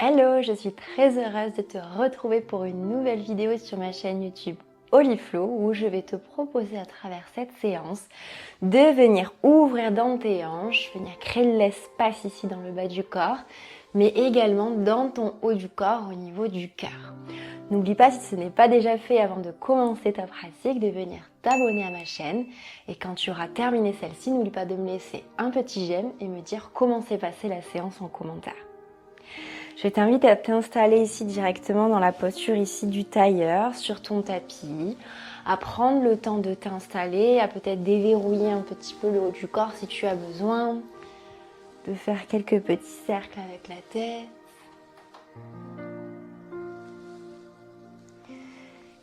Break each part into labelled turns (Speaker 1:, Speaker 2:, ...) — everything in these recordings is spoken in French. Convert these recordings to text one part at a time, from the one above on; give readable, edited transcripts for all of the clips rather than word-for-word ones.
Speaker 1: Hello, je suis très heureuse de te retrouver pour une nouvelle vidéo sur ma chaîne YouTube Oliflow où je vais te proposer à travers cette séance de venir ouvrir dans tes hanches, venir créer de l'espace ici dans le bas du corps, mais également dans ton haut du corps au niveau du cœur. N'oublie pas, si ce n'est pas déjà fait avant de commencer ta pratique, de venir t'abonner à ma chaîne et quand tu auras terminé celle-ci, n'oublie pas de me laisser un petit j'aime et me dire comment s'est passée la séance en commentaire. Je t'invite à t'installer ici directement dans la posture ici du tailleur, sur ton tapis, à prendre le temps de t'installer, à peut-être déverrouiller un petit peu le haut du corps si tu as besoin, de faire quelques petits cercles avec la tête.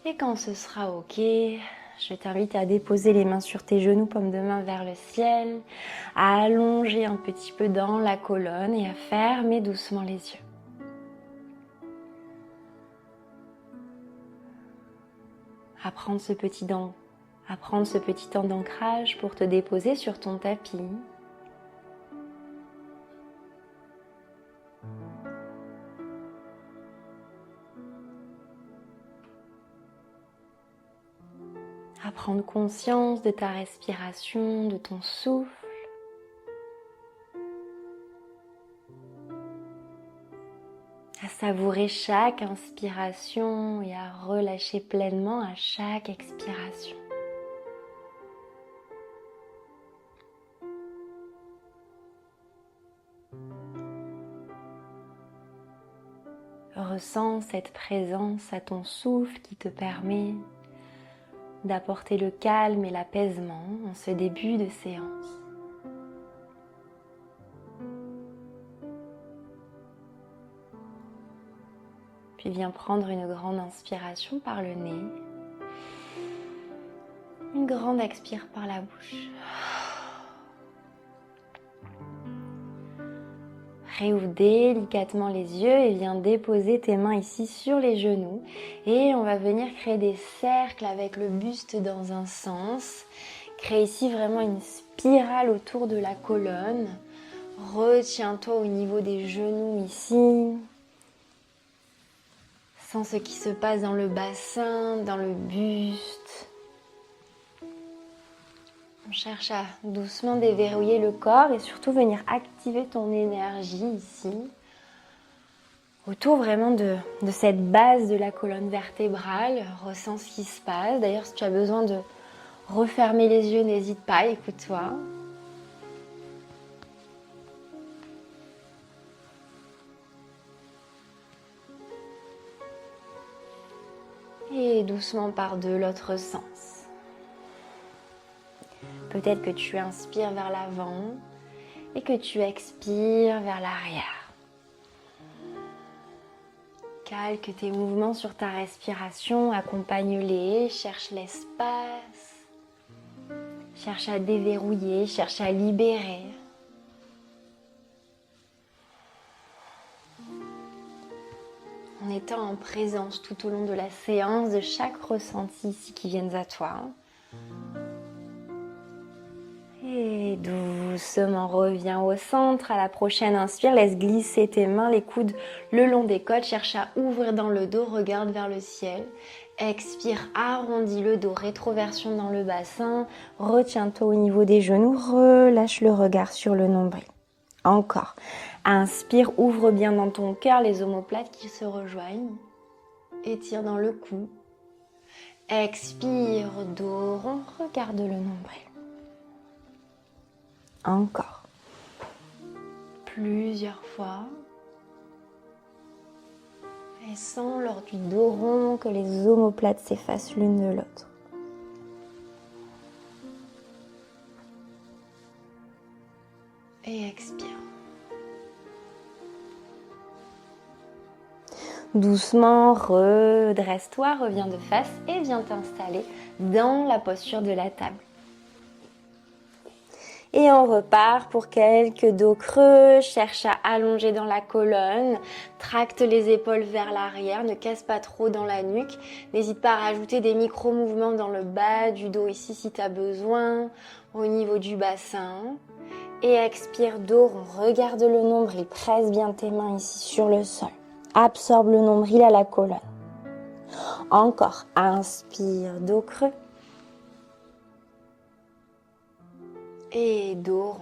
Speaker 1: Et quand ce sera ok, je t'invite à déposer les mains sur tes genoux, paume de main vers le ciel, à allonger un petit peu dans la colonne et à fermer doucement les yeux. À prendre ce petit temps d'ancrage pour te déposer sur ton tapis. À prendre conscience de ta respiration, de ton souffle. À savourer chaque inspiration et à relâcher pleinement à chaque expiration. Ressens cette présence à ton souffle qui te permet d'apporter le calme et l'apaisement en ce début de séance. Puis viens prendre une grande inspiration par le nez, une grande expire par la bouche. Réouvre délicatement les yeux et viens déposer tes mains ici sur les genoux. Et on va venir créer des cercles avec le buste dans un sens. Crée ici vraiment une spirale autour de la colonne. Retiens-toi au niveau des genoux ici. Sens ce qui se passe dans le bassin, dans le buste. On cherche à doucement déverrouiller le corps et surtout venir activer ton énergie ici. Autour vraiment de cette base de la colonne vertébrale. Ressens ce qui se passe. D'ailleurs, si tu as besoin de refermer les yeux, n'hésite pas, écoute-toi. Et doucement par de l'autre sens. Peut-être que tu inspires vers l'avant et que tu expires vers l'arrière. Calque tes mouvements sur ta respiration, accompagne-les, cherche l'espace, cherche à déverrouiller, cherche à libérer. En étant en présence tout au long de la séance de chaque ressenti ici qui viennent à toi. Et doucement reviens au centre. À la prochaine inspire, laisse glisser tes mains, les coudes le long des côtes. Cherche à ouvrir dans le dos, regarde vers le ciel. Expire, arrondis le dos, rétroversion dans le bassin. Retiens-toi au niveau des genoux, relâche le regard sur le nombril. Encore. Inspire, ouvre bien dans ton cœur les omoplates qui se rejoignent. Étire dans le cou. Expire, dos rond, regarde le nombril. Encore. Plusieurs fois. Et sens lors du dos rond que les omoplates s'effacent l'une de l'autre. Et expire. Doucement, redresse-toi, reviens de face et viens t'installer dans la posture de la table. Et on repart pour quelques dos creux, cherche à allonger dans la colonne, tracte les épaules vers l'arrière, ne casse pas trop dans la nuque. N'hésite pas à rajouter des micro-mouvements dans le bas du dos ici si tu as besoin, au niveau du bassin. Et expire, dos rond, regarde le nombril, presse bien tes mains ici sur le sol. absorbe le nombril à la colonne. Encore, inspire, dos creux. Et dos rond.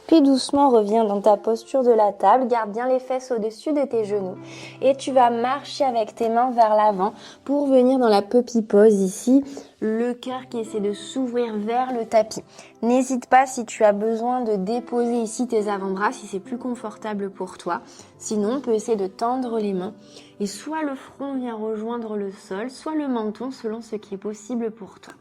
Speaker 1: Puis doucement, reviens dans ta posture de la table, garde bien les fesses au-dessus de tes genoux et tu vas marcher avec tes mains vers l'avant pour venir dans la puppy pose ici, le cœur qui essaie de s'ouvrir vers le tapis. N'hésite pas si tu as besoin de déposer ici tes avant-bras, si c'est plus confortable pour toi. Sinon, on peut essayer de tendre les mains et soit le front vient rejoindre le sol, soit le menton selon ce qui est possible pour toi.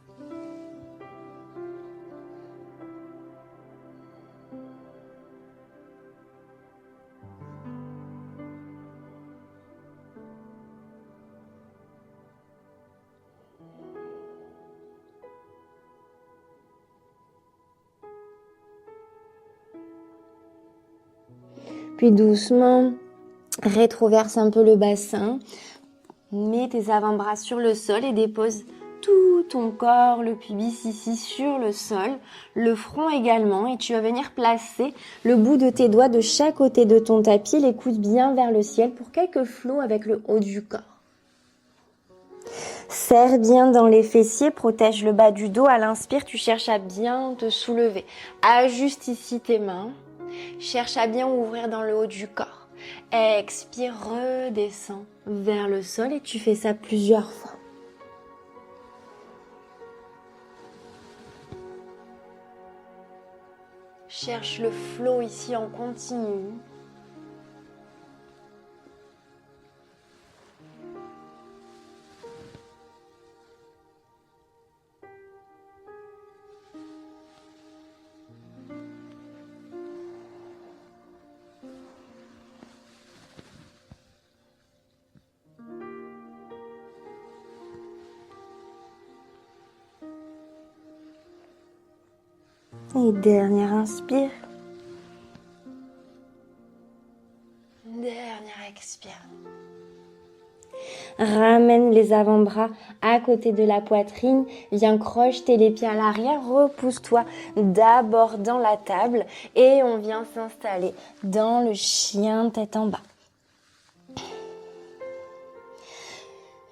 Speaker 1: Puis doucement, rétroverse un peu le bassin, mets tes avant-bras sur le sol et dépose tout ton corps, le pubis ici sur le sol, le front également et tu vas venir placer le bout de tes doigts de chaque côté de ton tapis, les coudes bien vers le ciel pour quelques flots avec le haut du corps. Serre bien dans les fessiers, protège le bas du dos. À l'inspire, tu cherches à bien te soulever. Ajuste ici tes mains. Cherche à bien ouvrir dans le haut du corps. Expire, redescends vers le sol et tu fais ça plusieurs fois. Cherche le flow ici en continu. Et dernière inspire. Dernière expire. Ramène les avant-bras à côté de la poitrine. Viens crocheter les pieds à l'arrière. Repousse-toi d'abord dans la table. Et on vient s'installer dans le chien tête en bas.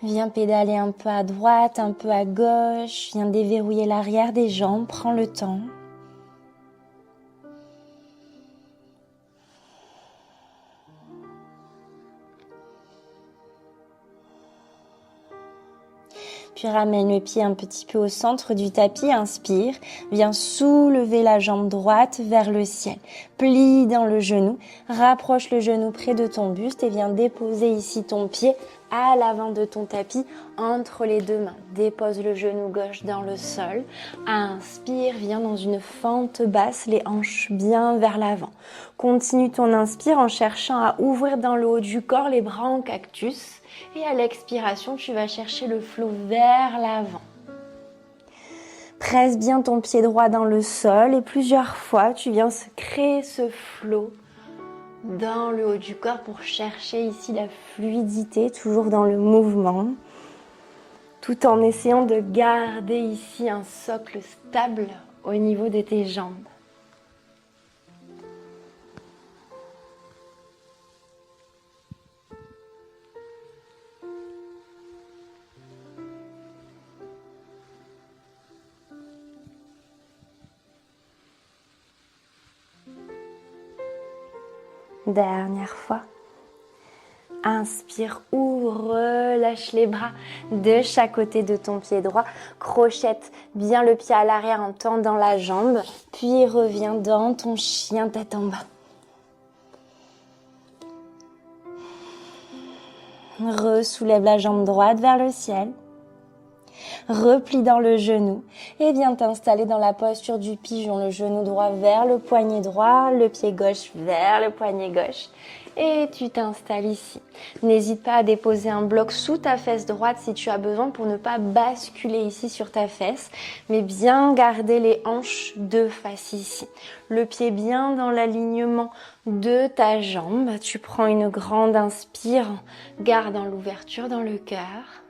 Speaker 1: Viens pédaler un peu à droite, un peu à gauche. Viens déverrouiller l'arrière des jambes. Prends le temps. Puis ramène le pied un petit peu au centre du tapis, inspire, viens soulever la jambe droite vers le ciel, plie dans le genou, rapproche le genou près de ton buste et viens déposer ici ton pied à l'avant de ton tapis entre les deux mains. Dépose le genou gauche dans le sol, inspire, viens dans une fente basse, les hanches bien vers l'avant. Continue ton inspire en cherchant à ouvrir dans le haut du corps les bras en cactus. Et à l'expiration, tu vas chercher le flot vers l'avant. Presse bien ton pied droit dans le sol et plusieurs fois, tu viens créer ce flot dans le haut du corps pour chercher ici la fluidité, toujours dans le mouvement, tout en essayant de garder ici un socle stable au niveau de tes jambes. Dernière fois. Inspire, ouvre, relâche les bras de chaque côté de ton pied droit. Crochette bien le pied à l'arrière en tendant la jambe. Puis reviens dans ton chien tête en bas. Ressoulève la jambe droite vers le ciel. Replie dans le genou et viens t'installer dans la posture du pigeon. Le genou droit vers le poignet droit, le pied gauche vers le poignet gauche. Et tu t'installes ici. N'hésite pas à déposer un bloc sous ta fesse droite si tu as besoin pour ne pas basculer ici sur ta fesse, mais bien garder les hanches de face ici. Le pied bien dans l'alignement de ta jambe. Tu prends une grande inspire, gardant l'ouverture dans le cœur.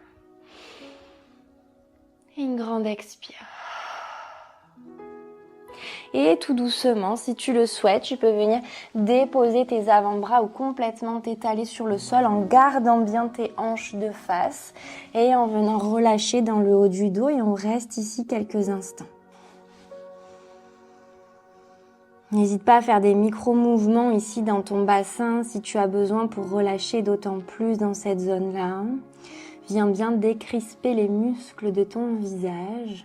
Speaker 1: Et une grande expire. Et tout doucement, si tu le souhaites, tu peux venir déposer tes avant-bras ou complètement t'étaler sur le sol en gardant bien tes hanches de face et en venant relâcher dans le haut du dos et on reste ici quelques instants. N'hésite pas à faire des micro-mouvements ici dans ton bassin si tu as besoin pour relâcher d'autant plus dans cette zone-là. Viens bien décrisper les muscles de ton visage.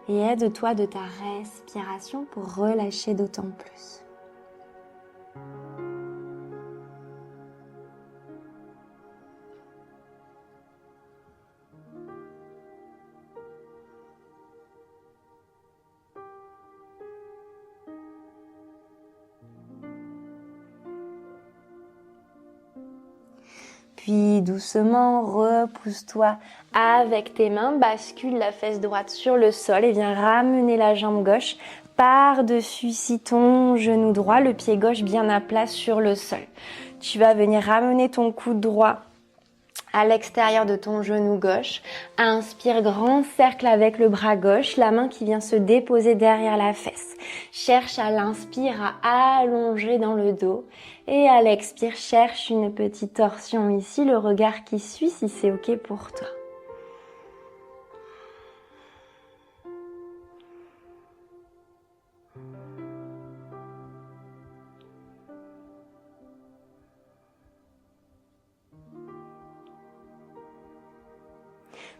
Speaker 1: Et aide-toi de ta respiration pour relâcher d'autant plus. Puis doucement, repousse-toi avec tes mains, bascule la fesse droite sur le sol et viens ramener la jambe gauche par-dessus ici ton genou droit, le pied gauche bien à plat sur le sol. Tu vas venir ramener ton coude droit à l'extérieur de ton genou gauche. Inspire, grand cercle avec le bras gauche, la main qui vient se déposer derrière la fesse. Cherche à l'inspire à allonger dans le dos et à l'expire, cherche une petite torsion ici, le regard qui suit si c'est ok pour toi.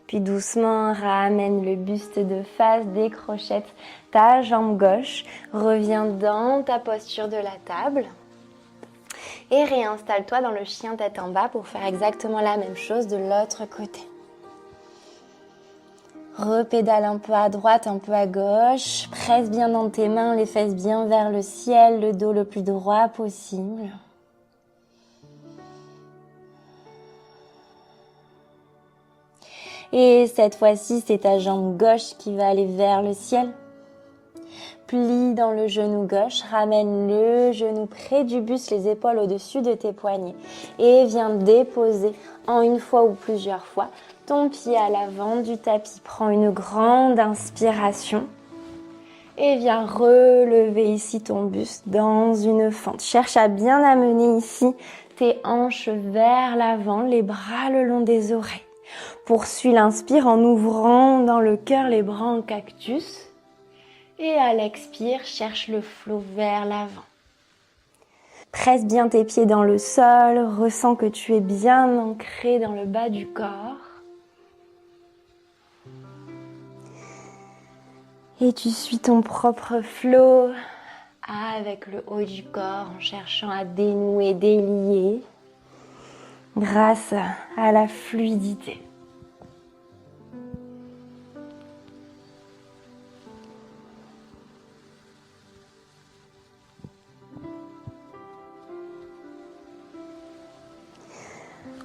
Speaker 1: Puis doucement, ramène le buste de face, décrochette ta jambe gauche, reviens dans ta posture de la table et réinstalle-toi dans le chien tête en bas pour faire exactement la même chose de l'autre côté. Repédale un peu à droite, un peu à gauche, presse bien dans tes mains, les fesses bien vers le ciel, le dos le plus droit possible. Et cette fois-ci, c'est ta jambe gauche qui va aller vers le ciel. Plie dans le genou gauche, ramène le genou près du buste, les épaules au-dessus de tes poignets. Et viens déposer en une fois ou plusieurs fois ton pied à l'avant du tapis. Prends une grande inspiration et viens relever ici ton buste dans une fente. Cherche à bien amener ici tes hanches vers l'avant, les bras le long des oreilles. Poursuis l'inspire en ouvrant dans le cœur les bras en cactus. Et à l'expire, cherche le flot vers l'avant. Presse bien tes pieds dans le sol, ressens que tu es bien ancré dans le bas du corps. Et tu suis ton propre flot avec le haut du corps en cherchant à dénouer, délier grâce à la fluidité.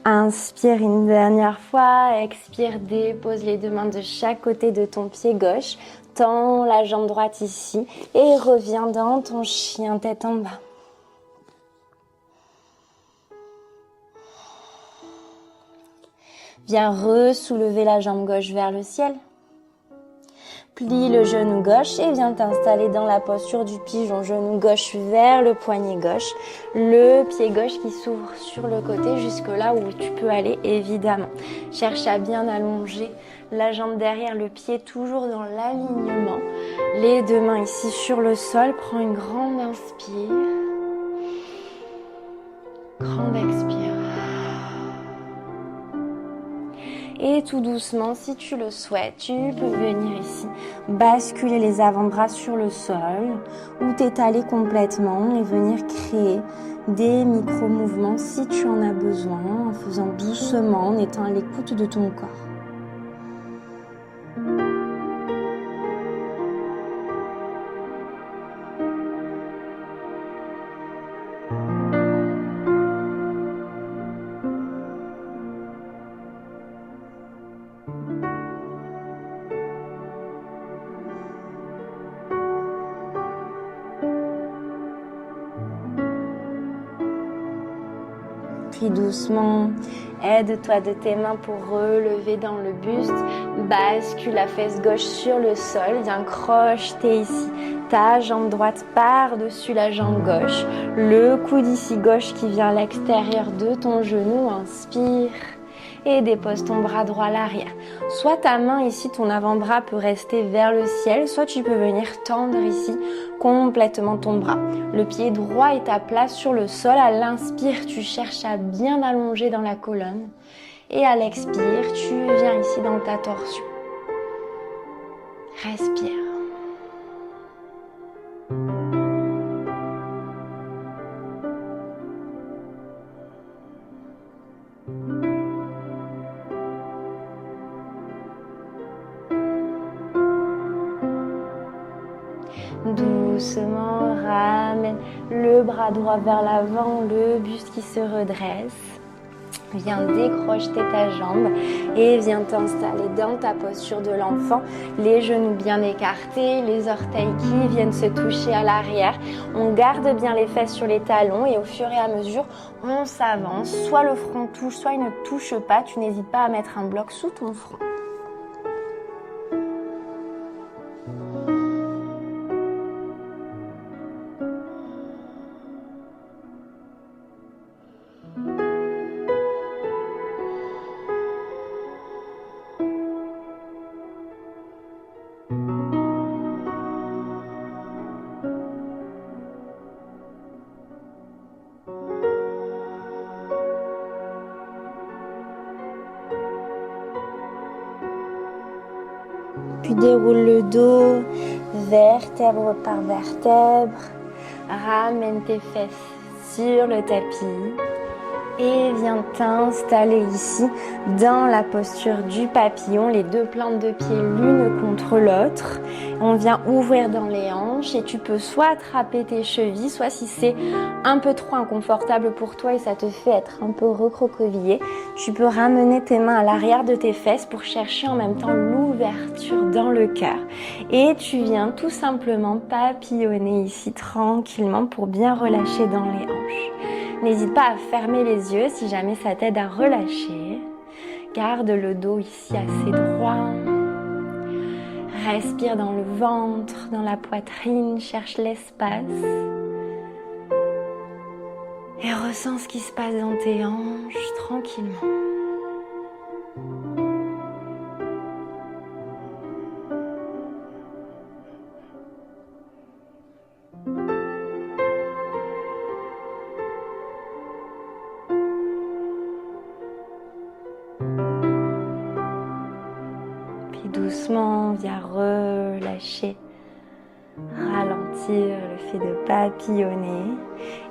Speaker 1: Inspire une dernière fois, expire, dépose les deux mains de chaque côté de ton pied gauche, tends la jambe droite ici et reviens dans ton chien tête en bas. Viens re-soulever la jambe gauche vers le ciel. Plie le genou gauche et viens t'installer dans la posture du pigeon. Genou gauche vers le poignet gauche. Le pied gauche qui s'ouvre sur le côté jusque là où tu peux aller évidemment. Cherche à bien allonger la jambe derrière le pied, toujours dans l'alignement. Les deux mains ici sur le sol. Prends une grande inspire. Grande expire. Et tout doucement, si tu le souhaites, tu peux venir ici basculer les avant-bras sur le sol ou t'étaler complètement et venir créer des micro-mouvements si tu en as besoin, en faisant doucement, en étant à l'écoute de ton corps. Puis doucement, aide-toi de tes mains pour relever dans le buste. Bascule la fesse gauche sur le sol. Viens crocheter ici ta jambe droite par-dessus la jambe gauche. Le coude ici gauche qui vient à l'extérieur de ton genou. Inspire. Et dépose ton bras droit à l'arrière. Soit ta main ici, ton avant-bras peut rester vers le ciel, soit tu peux venir tendre ici complètement ton bras. Le pied droit est à plat sur le sol. À l'inspire, tu cherches à bien allonger dans la colonne. Et à l'expire, tu viens ici dans ta torsion. Respire. Doucement, ramène le bras droit vers l'avant, le buste qui se redresse. Viens décrocher ta jambe et viens t'installer dans ta posture de l'enfant. Les genoux bien écartés, les orteils qui viennent se toucher à l'arrière. On garde bien les fesses sur les talons et au fur et à mesure, on s'avance. Soit le front touche, soit il ne touche pas. Tu n'hésites pas à mettre un bloc sous ton front. Puis déroule le dos, vertèbre par vertèbre. Ramène tes fesses sur le tapis. Et viens t'installer ici dans la posture du papillon, les deux plantes de pied l'une contre l'autre. On vient ouvrir dans les hanches et tu peux soit attraper tes chevilles, soit si c'est un peu trop inconfortable pour toi et ça te fait être un peu recroquevillé, tu peux ramener tes mains à l'arrière de tes fesses pour chercher en même temps l'ouverture dans le cœur. Et tu viens tout simplement papillonner ici tranquillement pour bien relâcher dans les hanches. N'hésite pas à fermer les yeux si jamais ça t'aide à relâcher. Garde le dos ici assez droit. Respire dans le ventre, dans la poitrine, cherche l'espace. Et ressens ce qui se passe dans tes hanches tranquillement. Doucement, viens relâcher, ralentir le fait de papillonner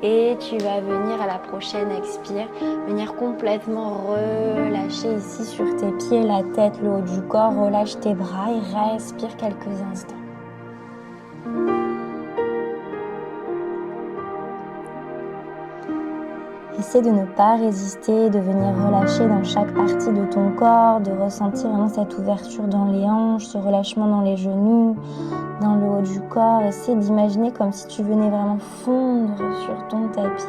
Speaker 1: et tu vas venir à la prochaine expire, venir complètement relâcher ici sur tes pieds, la tête, le haut du corps, relâche tes bras et respire quelques instants. Essaie de ne pas résister, de venir relâcher dans chaque partie de ton corps, de ressentir vraiment cette ouverture dans les hanches, ce relâchement dans les genoux, dans le haut du corps. Essaie d'imaginer comme si tu venais vraiment fondre sur ton tapis.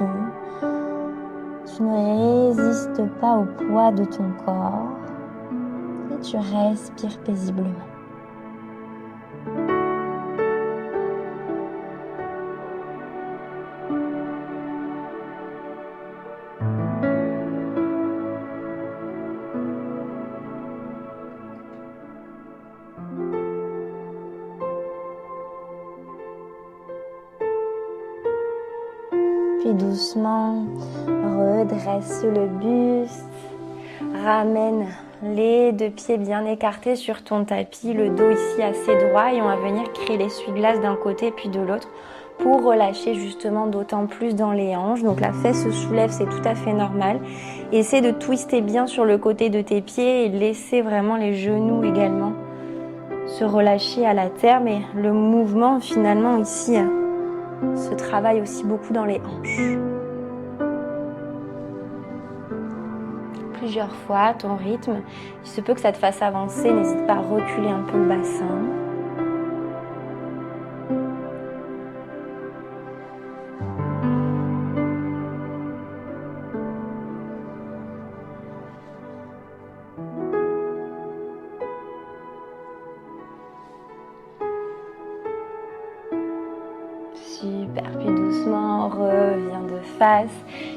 Speaker 1: Tu ne résistes pas au poids de ton corps et tu respires paisiblement. Puis doucement, redresse le buste, ramène les deux pieds bien écartés sur ton tapis, le dos ici assez droit et on va venir créer l'essuie-glace d'un côté puis de l'autre pour relâcher justement d'autant plus dans les hanches. Donc la fesse se soulève, c'est tout à fait normal. Essaie de twister bien sur le côté de tes pieds et laisser vraiment les genoux également se relâcher à la terre. Mais le mouvement finalement ici se travaille aussi beaucoup dans les hanches. Plusieurs fois à ton rythme, il se peut que ça te fasse avancer, n'hésite pas à reculer un peu le bassin. Super, puis doucement, reviens de face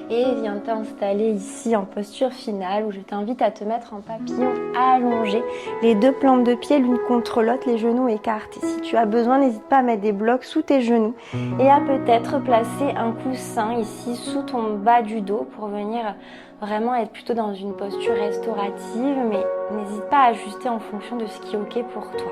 Speaker 1: et viens t'installer ici en posture finale où je t'invite à te mettre en papillon allongé, les deux plantes de pied l'une contre l'autre, les genoux écartés. Si tu as besoin, n'hésite pas à mettre des blocs sous tes genoux et à peut-être placer un coussin ici sous ton bas du dos pour venir vraiment être plutôt dans une posture restaurative, mais n'hésite pas à ajuster en fonction de ce qui est ok pour toi.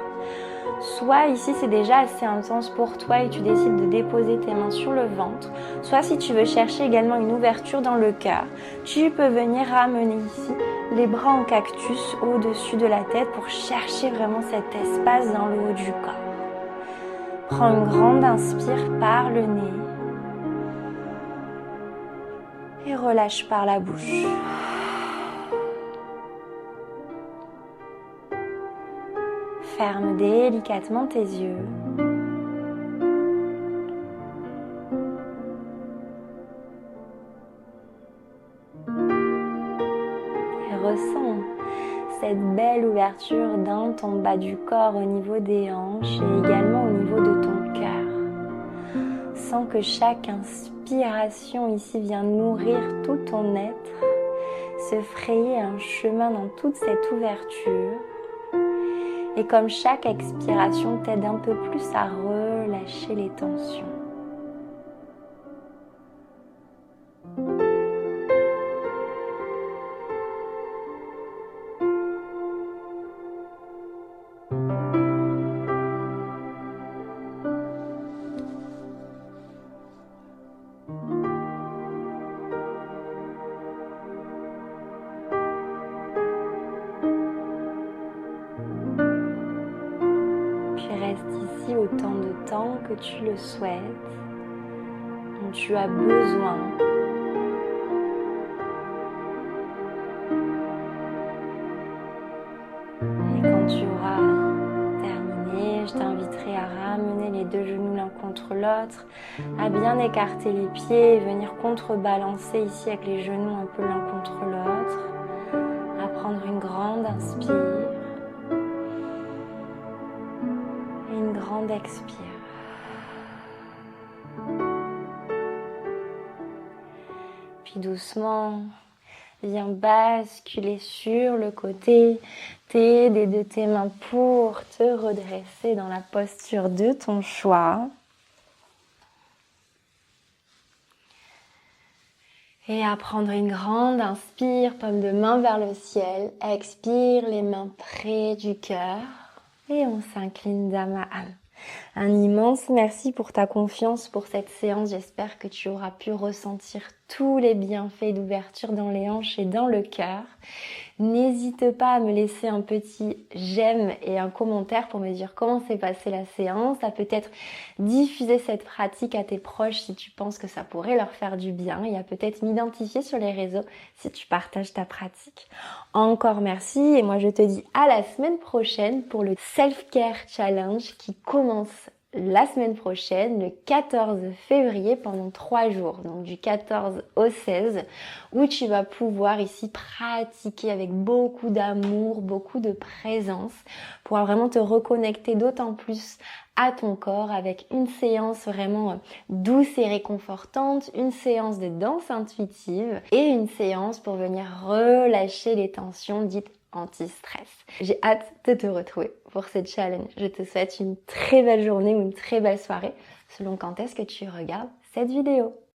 Speaker 1: Soit ici c'est déjà assez intense pour toi et tu décides de déposer tes mains sur le ventre, soit si tu veux chercher également une ouverture dans le cœur, tu peux venir ramener ici les bras en cactus au-dessus de la tête pour chercher vraiment cet espace dans le haut du corps. Prends une grande inspire par le nez et relâche par la bouche. Ferme délicatement tes yeux. Et ressens cette belle ouverture dans ton bas du corps au niveau des hanches et également au niveau de ton cœur. Sens que chaque inspiration ici vient nourrir tout ton être, se frayer un chemin dans toute cette ouverture. Et comme chaque expiration t'aide un peu plus à relâcher les tensions. Reste ici autant de temps que tu le souhaites, dont tu as besoin. Et quand tu auras terminé, je t'inviterai à ramener les deux genoux l'un contre l'autre, à bien écarter les pieds et venir contrebalancer ici avec les genoux un peu l'un contre l'autre, à prendre une grande inspire. Une grande expire. Puis doucement, viens basculer sur le côté, t'aider de tes mains pour te redresser dans la posture de ton choix. Et à prendre une grande inspire, paume de main vers le ciel. Expire, les mains près du cœur. Et on s'incline Dhamma. Un immense merci pour ta confiance pour cette séance. J'espère que tu auras pu ressentir tous les bienfaits d'ouverture dans les hanches et dans le cœur. N'hésite pas à me laisser un petit j'aime et un commentaire pour me dire comment s'est passée la séance. À peut-être diffuser cette pratique à tes proches si tu penses que ça pourrait leur faire du bien et à peut-être m'identifier sur les réseaux si tu partages ta pratique. Encore merci et moi je te dis à la semaine prochaine pour le Self-Care Challenge qui commence la semaine prochaine, le 14 février, pendant 3 jours, donc du 14 au 16, où tu vas pouvoir ici pratiquer avec beaucoup d'amour, beaucoup de présence, pour vraiment te reconnecter d'autant plus à ton corps avec une séance vraiment douce et réconfortante, une séance de danse intuitive et une séance pour venir relâcher les tensions dites anti-stress. J'ai hâte de te retrouver pour ce challenge. Je te souhaite une très belle journée ou une très belle soirée selon quand est-ce que tu regardes cette vidéo.